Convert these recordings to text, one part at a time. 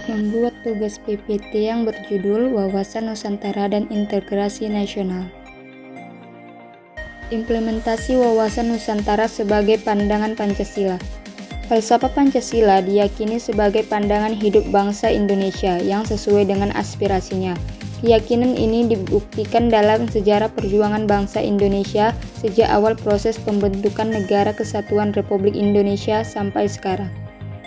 membuat tugas PPT yang berjudul Wawasan Nusantara dan Integrasi Nasional. Implementasi Wawasan Nusantara sebagai pandangan Pancasila. Falsafah Pancasila diyakini sebagai pandangan hidup bangsa Indonesia yang sesuai dengan aspirasinya. Keyakinan ini dibuktikan dalam sejarah perjuangan bangsa Indonesia sejak awal proses pembentukan Negara Kesatuan Republik Indonesia sampai sekarang.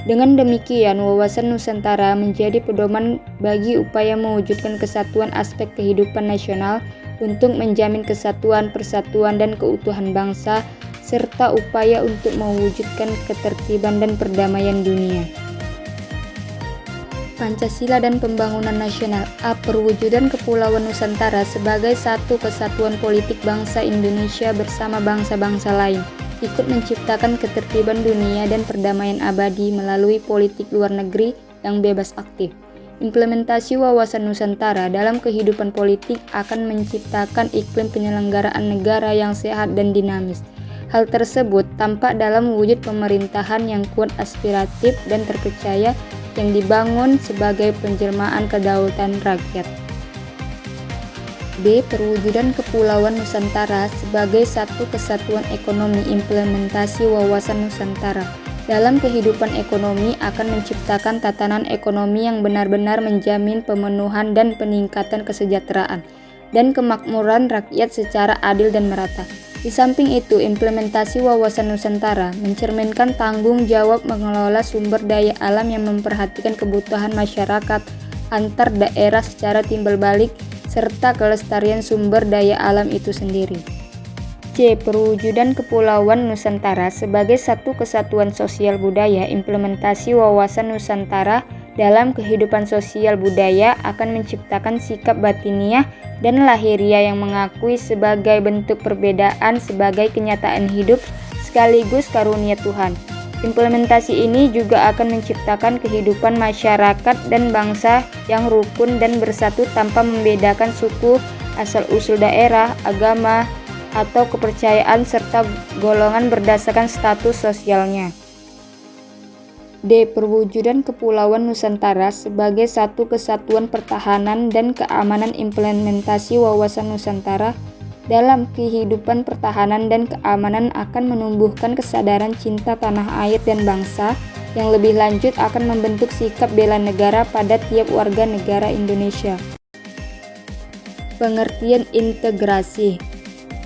Dengan demikian, wawasan Nusantara menjadi pedoman bagi upaya mewujudkan kesatuan aspek kehidupan nasional untuk menjamin kesatuan, persatuan, dan keutuhan bangsa, serta upaya untuk mewujudkan ketertiban dan perdamaian dunia. Pancasila dan Pembangunan Nasional. Perwujudan Kepulauan Nusantara sebagai satu kesatuan politik bangsa Indonesia bersama bangsa-bangsa lain, ikut menciptakan ketertiban dunia dan perdamaian abadi melalui politik luar negeri yang bebas aktif. Implementasi wawasan Nusantara dalam kehidupan politik akan menciptakan iklim penyelenggaraan negara yang sehat dan dinamis. Hal tersebut tampak dalam wujud pemerintahan yang kuat, aspiratif, dan terpercaya yang dibangun sebagai penjelmaan kedaulatan rakyat. B. Perwujudan Kepulauan Nusantara sebagai satu kesatuan ekonomi. Implementasi wawasan Nusantara dalam kehidupan ekonomi akan menciptakan tatanan ekonomi yang benar-benar menjamin pemenuhan dan peningkatan kesejahteraan dan kemakmuran rakyat secara adil dan merata. Di samping itu, implementasi wawasan Nusantara mencerminkan tanggung jawab mengelola sumber daya alam yang memperhatikan kebutuhan masyarakat antar daerah secara timbal balik serta kelestarian sumber daya alam itu sendiri. C. Perwujudan Kepulauan Nusantara sebagai satu kesatuan sosial budaya. Implementasi wawasan Nusantara dalam kehidupan sosial budaya akan menciptakan sikap batiniah dan lahiriah yang mengakui sebagai bentuk perbedaan sebagai kenyataan hidup sekaligus karunia Tuhan. Implementasi ini juga akan menciptakan kehidupan masyarakat dan bangsa yang rukun dan bersatu tanpa membedakan suku, asal-usul daerah, agama, atau kepercayaan serta golongan berdasarkan status sosialnya. D. Perwujudan Kepulauan Nusantara sebagai satu kesatuan pertahanan dan keamanan. Implementasi wawasan Nusantara dalam kehidupan pertahanan dan keamanan akan menumbuhkan kesadaran cinta tanah air dan bangsa yang lebih lanjut akan membentuk sikap bela negara pada tiap warga negara Indonesia. Pengertian integrasi.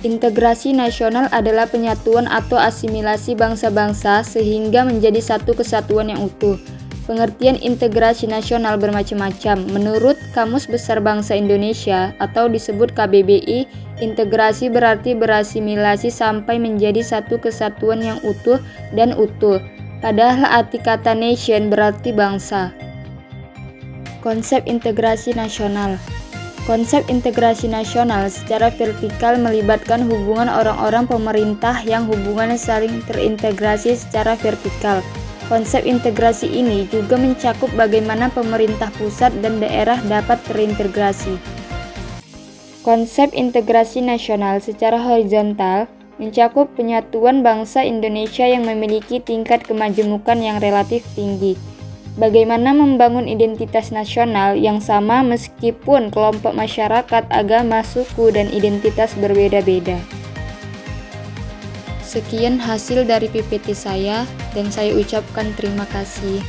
Integrasi nasional adalah penyatuan atau asimilasi bangsa-bangsa sehingga menjadi satu kesatuan yang utuh. Pengertian integrasi nasional bermacam-macam. Menurut Kamus Besar Bangsa Indonesia atau disebut KBBI, integrasi berarti berasimilasi sampai menjadi satu kesatuan yang utuh dan utuh. Padahal arti kata nation berarti bangsa. Konsep integrasi nasional. Konsep integrasi nasional secara vertikal melibatkan hubungan orang-orang pemerintah yang hubungannya saling terintegrasi secara vertikal. Konsep integrasi ini juga mencakup bagaimana pemerintah pusat dan daerah dapat terintegrasi. Konsep integrasi nasional secara horizontal mencakup penyatuan bangsa Indonesia yang memiliki tingkat kemajemukan yang relatif tinggi. Bagaimana membangun identitas nasional yang sama meskipun kelompok masyarakat, agama, suku, dan identitas berbeda-beda. Sekian hasil dari PPT saya dan saya ucapkan terima kasih.